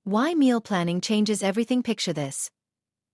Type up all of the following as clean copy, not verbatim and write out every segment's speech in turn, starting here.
Why meal planning changes everything. Picture this.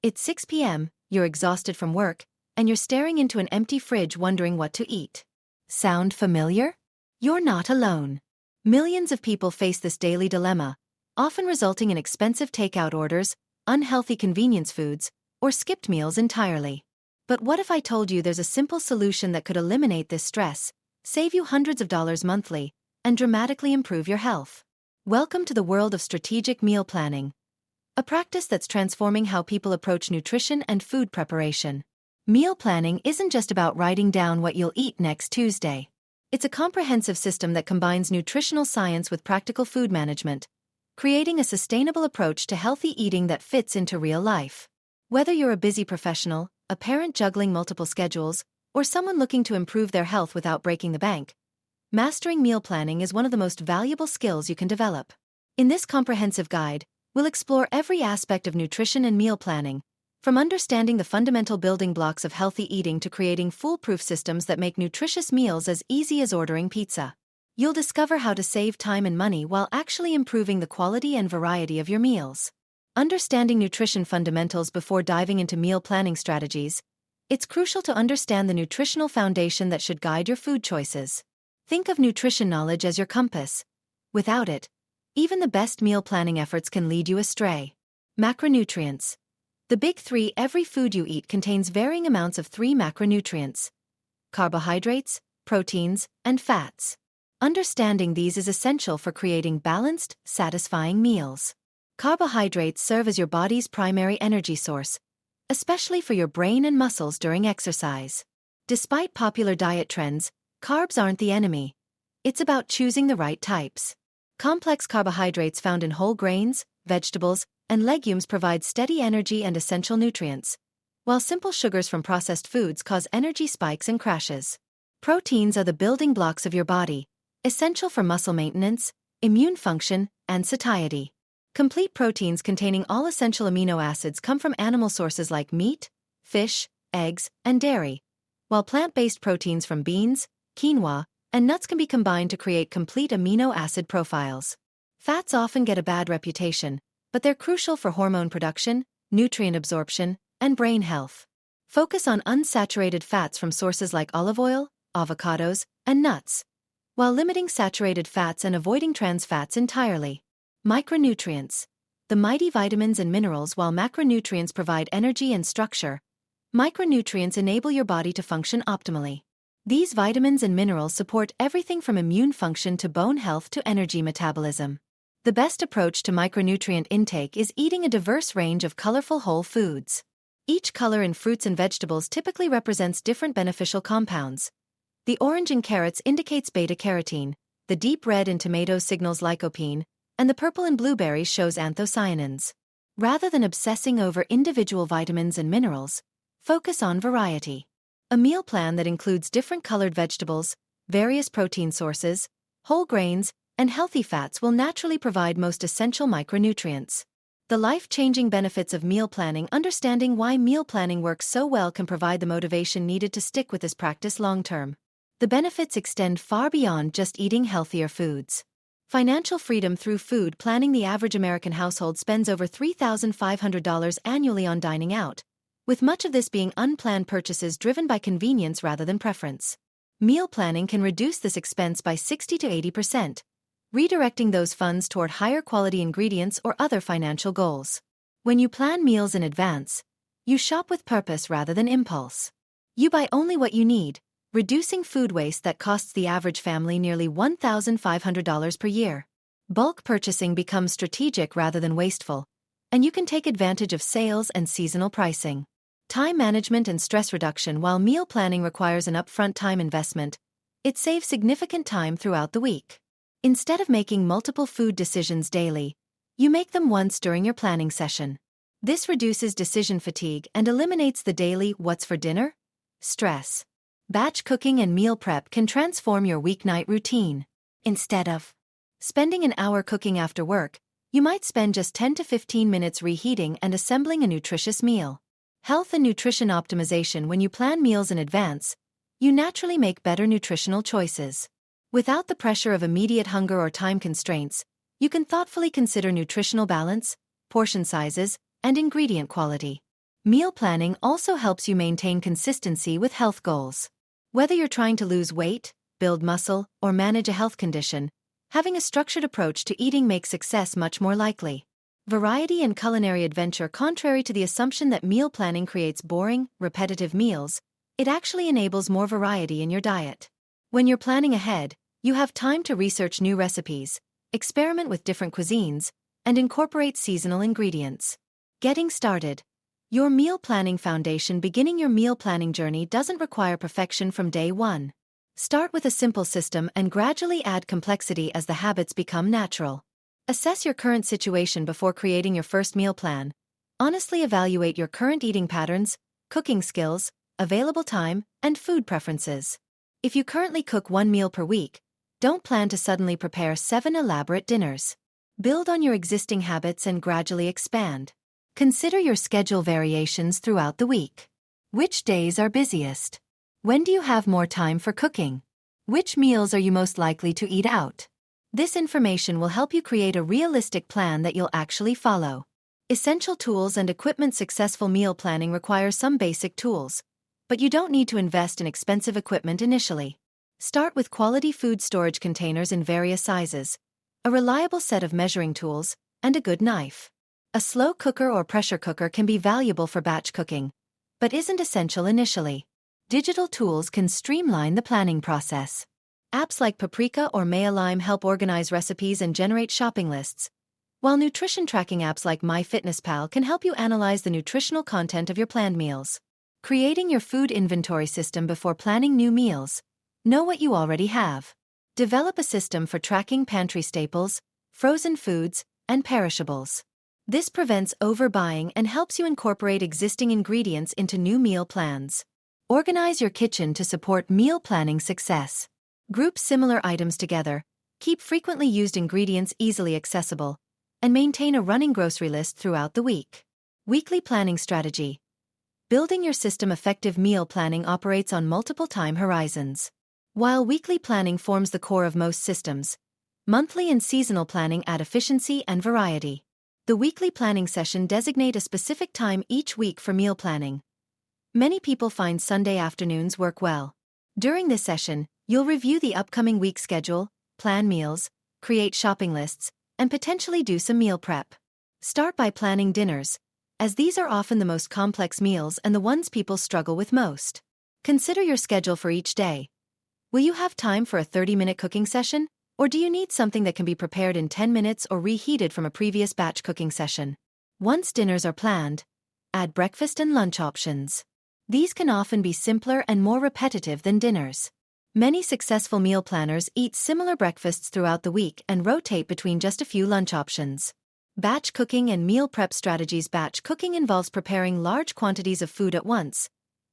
It's 6 p.m., you're exhausted from work, and you're staring into an empty fridge wondering what to eat. Sound familiar? You're not alone. Millions of people face this daily dilemma, often resulting in expensive takeout orders, unhealthy convenience foods, or skipped meals entirely. But what if I told you there's a simple solution that could eliminate this stress, save you hundreds of dollars monthly, and dramatically improve your health? Welcome to the world of strategic meal planning, a practice that's transforming how people approach nutrition and food preparation. Meal planning isn't just about writing down what you'll eat next Tuesday. It's a comprehensive system that combines nutritional science with practical food management, creating a sustainable approach to healthy eating that fits into real life. Whether you're a busy professional, a parent juggling multiple schedules, or someone looking to improve their health without breaking the bank, mastering meal planning is one of the most valuable skills you can develop. In this comprehensive guide, we'll explore every aspect of nutrition and meal planning, from understanding the fundamental building blocks of healthy eating to creating foolproof systems that make nutritious meals as easy as ordering pizza. You'll discover how to save time and money while actually improving the quality and variety of your meals. Understanding nutrition fundamentals. Before diving into meal planning strategies, it's crucial to understand the nutritional foundation that should guide your food choices. Think of nutrition knowledge as your compass. Without it, even the best meal planning efforts can lead you astray. Macronutrients. The big three. Every food you eat contains varying amounts of three macronutrients: carbohydrates, proteins, and fats. Understanding these is essential for creating balanced, satisfying meals. Carbohydrates serve as your body's primary energy source, especially for your brain and muscles during exercise. Despite popular diet trends, carbs aren't the enemy. It's about choosing the right types. Complex carbohydrates found in whole grains, vegetables, and legumes provide steady energy and essential nutrients, while simple sugars from processed foods cause energy spikes and crashes. Proteins are the building blocks of your body, essential for muscle maintenance, immune function, and satiety. Complete proteins containing all essential amino acids come from animal sources like meat, fish, eggs, and dairy, while plant-based proteins from beans, quinoa, and nuts can be combined to create complete amino acid profiles. Fats often get a bad reputation, but they're crucial for hormone production, nutrient absorption, and brain health. Focus on unsaturated fats from sources like olive oil, avocados, and nuts, while limiting saturated fats and avoiding trans fats entirely. Micronutrients. The mighty vitamins and minerals. While macronutrients provide energy and structure, micronutrients enable your body to function optimally. These vitamins and minerals support everything from immune function to bone health to energy metabolism. The best approach to micronutrient intake is eating a diverse range of colorful whole foods. Each color in fruits and vegetables typically represents different beneficial compounds. The orange in carrots indicates beta-carotene, the deep red in tomatoes signals lycopene, and the purple in blueberries shows anthocyanins. Rather than obsessing over individual vitamins and minerals, focus on variety. A meal plan that includes different colored vegetables, various protein sources, whole grains, and healthy fats will naturally provide most essential micronutrients. The life-changing benefits of meal planning. Understanding why meal planning works so well can provide the motivation needed to stick with this practice long-term. The benefits extend far beyond just eating healthier foods. Financial freedom through food planning. The average American household spends over $3,500 annually on dining out, with much of this being unplanned purchases driven by convenience rather than preference. Meal planning can reduce this expense by 60 to 80%, redirecting those funds toward higher quality ingredients or other financial goals. When you plan meals in advance, you shop with purpose rather than impulse. You buy only what you need, reducing food waste that costs the average family nearly $1,500 per year. Bulk purchasing becomes strategic rather than wasteful, and you can take advantage of sales and seasonal pricing. Time management and stress reduction. While meal planning requires an upfront time investment, it saves significant time throughout the week. Instead of making multiple food decisions daily, you make them once during your planning session. This reduces decision fatigue and eliminates the daily "what's for dinner?" stress. Batch cooking and meal prep can transform your weeknight routine. Instead of spending an hour cooking after work, you might spend just 10 to 15 minutes reheating and assembling a nutritious meal. Health and nutrition optimization. When you plan meals in advance, you naturally make better nutritional choices. Without the pressure of immediate hunger or time constraints, You can thoughtfully consider nutritional balance, portion sizes, and ingredient quality. Meal planning also helps you maintain consistency with health goals. Whether you're trying to lose weight, build muscle, or manage a health condition, having a structured approach to eating makes success much more likely. Variety and culinary adventure. Contrary to the assumption that meal planning creates boring, repetitive meals, it actually enables more variety in your diet. When you're planning ahead, you have time to research new recipes, experiment with different cuisines, and incorporate seasonal ingredients. Getting started. Your meal planning foundation. Beginning your meal planning journey doesn't require perfection from day one. Start with a simple system and gradually add complexity as the habits become natural. Assess your current situation before creating your first meal plan. Honestly evaluate your current eating patterns, cooking skills, available time, and food preferences. If you currently cook one meal per week, don't plan to suddenly prepare 7 elaborate dinners. Build on your existing habits and gradually expand. Consider your schedule variations throughout the week. Which days are busiest? When do you have more time for cooking? Which meals are you most likely to eat out? This information will help you create a realistic plan that you'll actually follow. Essential tools and equipment. Successful meal planning requires some basic tools, but you don't need to invest in expensive equipment initially. Start with quality food storage containers in various sizes, a reliable set of measuring tools, and a good knife. A slow cooker or pressure cooker can be valuable for batch cooking, but isn't essential initially. Digital tools can streamline the planning process. Apps like Paprika or Mayalime help organize recipes and generate shopping lists, while nutrition tracking apps like MyFitnessPal can help you analyze the nutritional content of your planned meals. Creating your food inventory system before planning new meals. Know what you already have. Develop a system for tracking pantry staples, frozen foods, and perishables. This prevents overbuying and helps you incorporate existing ingredients into new meal plans. Organize your kitchen to support meal planning success. Group similar items together, keep frequently used ingredients easily accessible, and maintain a running grocery list throughout the week. Weekly planning strategy. Building your system. Effective meal planning operates on multiple time horizons. While weekly planning forms the core of most systems, monthly and seasonal planning add efficiency and variety. The weekly planning session designate a specific time each week for meal planning. Many people find Sunday afternoons work well. During this session, you'll review the upcoming week schedule, plan meals, create shopping lists, and potentially do some meal prep. Start by planning dinners, as these are often the most complex meals and the ones people struggle with most. Consider your schedule for each day. Will you have time for a 30-minute cooking session, or do you need something that can be prepared in 10 minutes or reheated from a previous batch cooking session? Once dinners are planned, add breakfast and lunch options. These can often be simpler and more repetitive than dinners. Many successful meal planners eat similar breakfasts throughout the week and rotate between just a few lunch options. Batch cooking and meal prep strategies. Batch cooking involves preparing large quantities of food at once,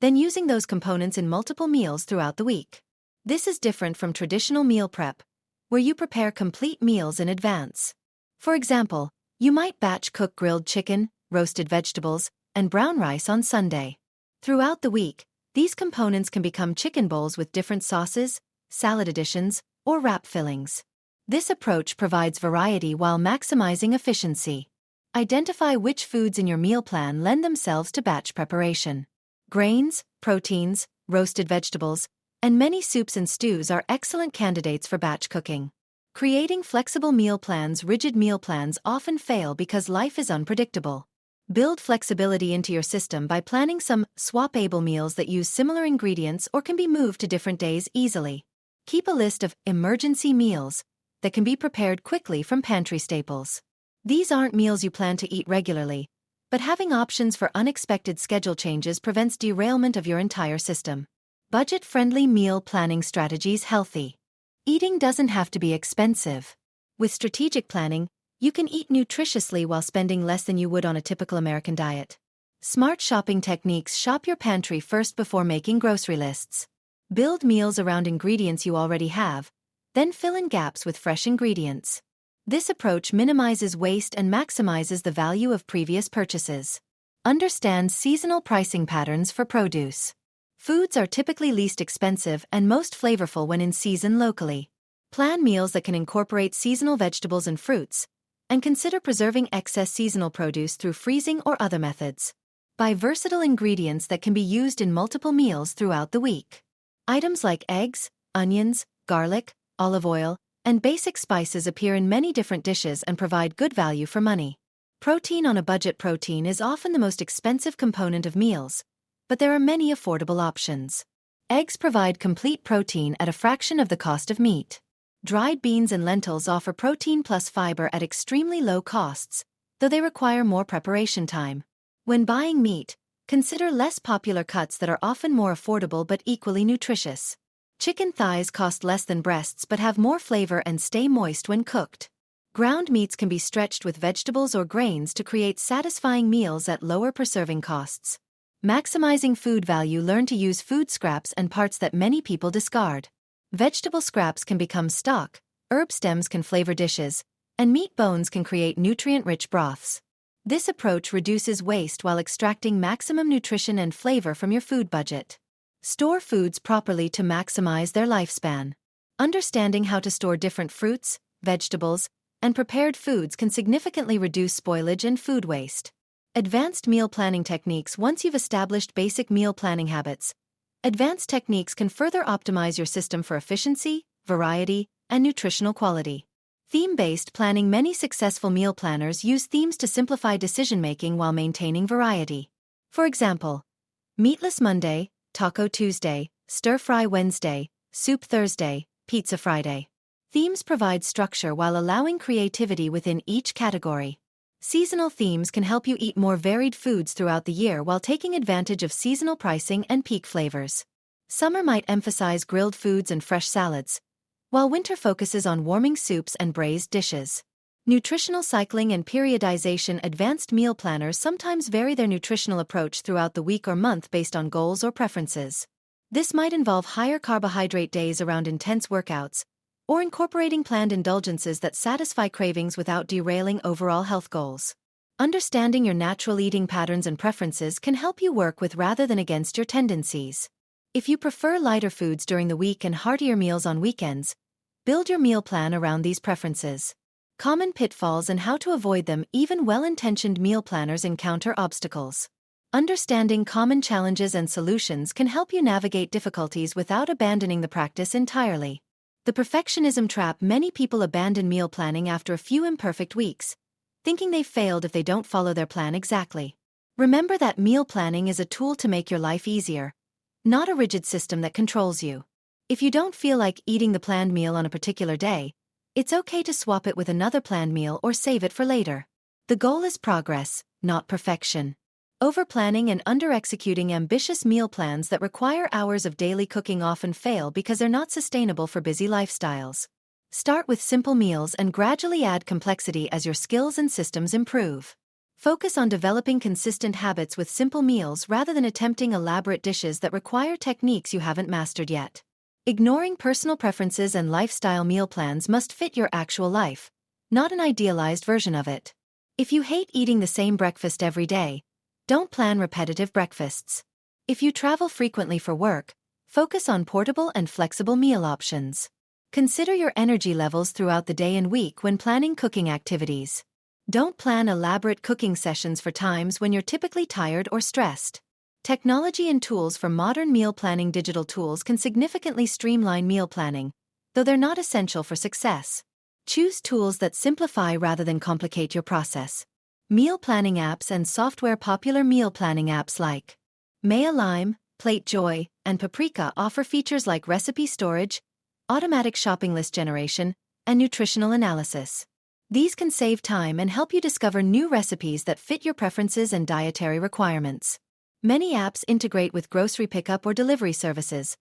then using those components in multiple meals throughout the week. This is different from traditional meal prep, where you prepare complete meals in advance. For example, you might batch cook grilled chicken, roasted vegetables, and brown rice on Sunday. Throughout the week, these components can become chicken bowls with different sauces, salad additions, or wrap fillings. This approach provides variety while maximizing efficiency. Identify which foods in your meal plan lend themselves to batch preparation. Grains, proteins, roasted vegetables, and many soups and stews are excellent candidates for batch cooking. Creating flexible meal plans. Rigid meal plans often fail because life is unpredictable. Build flexibility into your system by planning some swap-able meals that use similar ingredients or can be moved to different days easily. Keep a list of emergency meals that can be prepared quickly from pantry staples. These aren't meals you plan to eat regularly, but having options for unexpected schedule changes prevents derailment of your entire system. Budget-friendly meal planning strategies. Healthy eating doesn't have to be expensive. With strategic planning, you can eat nutritiously while spending less than you would on a typical American diet. Smart shopping techniques. Shop your pantry first before making grocery lists. Build meals around ingredients you already have, then fill in gaps with fresh ingredients. This approach minimizes waste and maximizes the value of previous purchases. Understand seasonal pricing patterns for produce. Foods are typically least expensive and most flavorful when in season locally. Plan meals that can incorporate seasonal vegetables and fruits, and consider preserving excess seasonal produce through freezing or other methods. Buy versatile ingredients that can be used in multiple meals throughout the week. Items like eggs, onions, garlic, olive oil, and basic spices appear in many different dishes and provide good value for money. Protein on a budget. Protein is often the most expensive component of meals, but there are many affordable options. Eggs provide complete protein at a fraction of the cost of meat. Dried beans and lentils offer protein plus fiber at extremely low costs, though they require more preparation time. When buying meat, consider less popular cuts that are often more affordable but equally nutritious. Chicken thighs cost less than breasts but have more flavor and stay moist when cooked. Ground meats can be stretched with vegetables or grains to create satisfying meals at lower per-serving costs. Maximizing food value. Learn to use food scraps and parts that many people discard. Vegetable scraps can become stock, herb stems can flavor dishes, and meat bones can create nutrient-rich broths. This approach reduces waste while extracting maximum nutrition and flavor from your food budget. Store foods properly to maximize their lifespan. Understanding how to store different fruits, vegetables, and prepared foods can significantly reduce spoilage and food waste. Advanced meal planning techniques. Once you've established basic meal planning habits, advanced techniques can further optimize your system for efficiency, variety, and nutritional quality. Theme-based planning. Many successful meal planners use themes to simplify decision-making while maintaining variety. For example, Meatless Monday, Taco Tuesday, Stir-Fry Wednesday, Soup Thursday, Pizza Friday. Themes provide structure while allowing creativity within each category. Seasonal themes can help you eat more varied foods throughout the year while taking advantage of seasonal pricing and peak flavors. Summer might emphasize grilled foods and fresh salads, while winter focuses on warming soups and braised dishes. Nutritional cycling and periodization. Advanced meal planners sometimes vary their nutritional approach throughout the week or month based on goals or preferences. This might involve higher carbohydrate days around intense workouts, or incorporating planned indulgences that satisfy cravings without derailing overall health goals. Understanding your natural eating patterns and preferences can help you work with rather than against your tendencies. If you prefer lighter foods during the week and heartier meals on weekends, build your meal plan around these preferences. Common pitfalls and how to avoid them. Even well-intentioned meal planners encounter obstacles. Understanding common challenges and solutions can help you navigate difficulties without abandoning the practice entirely. The perfectionism trap. Many people abandon meal planning after a few imperfect weeks, thinking they've failed if they don't follow their plan exactly. Remember that meal planning is a tool to make your life easier, not a rigid system that controls you. If you don't feel like eating the planned meal on a particular day, it's okay to swap it with another planned meal or save it for later. The goal is progress, not perfection. Over-planning and under-executing. Ambitious meal plans that require hours of daily cooking often fail because they're not sustainable for busy lifestyles. Start with simple meals and gradually add complexity as your skills and systems improve. Focus on developing consistent habits with simple meals rather than attempting elaborate dishes that require techniques you haven't mastered yet. Ignoring personal preferences and lifestyle. Meal plans must fit your actual life, not an idealized version of it. If you hate eating the same breakfast every day, don't plan repetitive breakfasts. If you travel frequently for work, focus on portable and flexible meal options. Consider your energy levels throughout the day and week when planning cooking activities. Don't plan elaborate cooking sessions for times when you're typically tired or stressed. Technology and tools for modern meal planning. Digital tools can significantly streamline meal planning, though they're not essential for success. Choose tools that simplify rather than complicate your process. Meal planning apps and software. Popular meal planning apps like Lime, PlateJoy, and Paprika offer features like recipe storage, automatic shopping list generation, and nutritional analysis. These can save time and help you discover new recipes that fit your preferences and dietary requirements. Many apps integrate with grocery pickup or delivery services,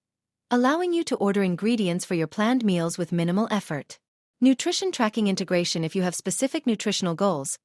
allowing you to order ingredients for your planned meals with minimal effort. Nutrition tracking integration. If you have specific nutritional goals,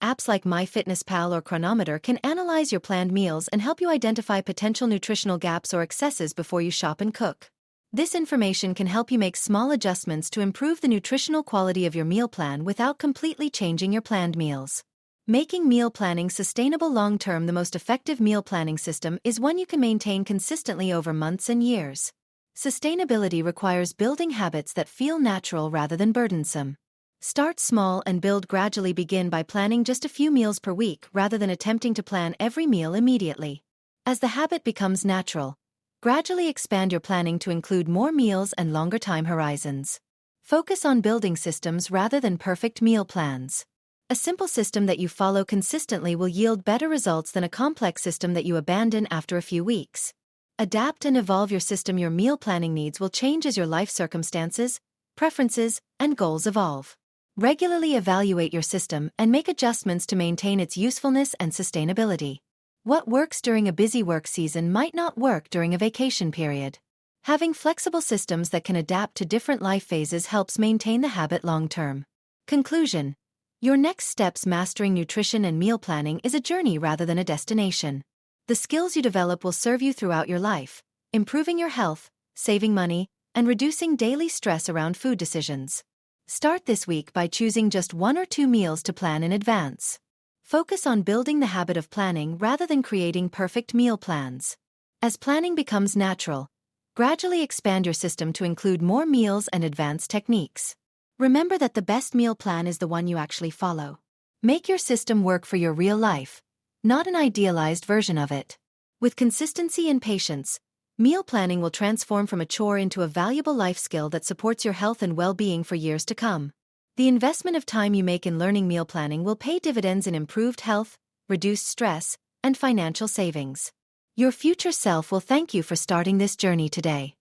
apps like MyFitnessPal or Cronometer can analyze your planned meals and help you identify potential nutritional gaps or excesses before you shop and cook. This information can help you make small adjustments to improve the nutritional quality of your meal plan without completely changing your planned meals. Making meal planning sustainable long-term. The most effective meal planning system is one you can maintain consistently over months and years. Sustainability requires building habits that feel natural rather than burdensome. Start small and build gradually. Begin by planning just a few meals per week rather than attempting to plan every meal immediately. As the habit becomes natural, gradually expand your planning to include more meals and longer time horizons. Focus on building systems rather than perfect meal plans. A simple system that you follow consistently will yield better results than a complex system that you abandon after a few weeks. Adapt and evolve your system. Your meal planning needs will change as your life circumstances, preferences, and goals evolve. Regularly evaluate your system and make adjustments to maintain its usefulness and sustainability. What works during a busy work season might not work during a vacation period. Having flexible systems that can adapt to different life phases helps maintain the habit long-term. Conclusion: your next steps mastering nutrition and meal planning is a journey rather than a destination. The skills you develop will serve you throughout your life, improving your health, saving money, and reducing daily stress around food decisions. Start this week by choosing just 1 or 2 meals to plan in advance. Focus on building the habit of planning rather than creating perfect meal plans. As planning becomes natural, gradually expand your system to include more meals and advanced techniques. Remember that the best meal plan is the one you actually follow. Make your system work for your real life, not an idealized version of it. With consistency and patience, meal planning will transform from a chore into a valuable life skill that supports your health and well-being for years to come. The investment of time you make in learning meal planning will pay dividends in improved health, reduced stress, and financial savings. Your future self will thank you for starting this journey today.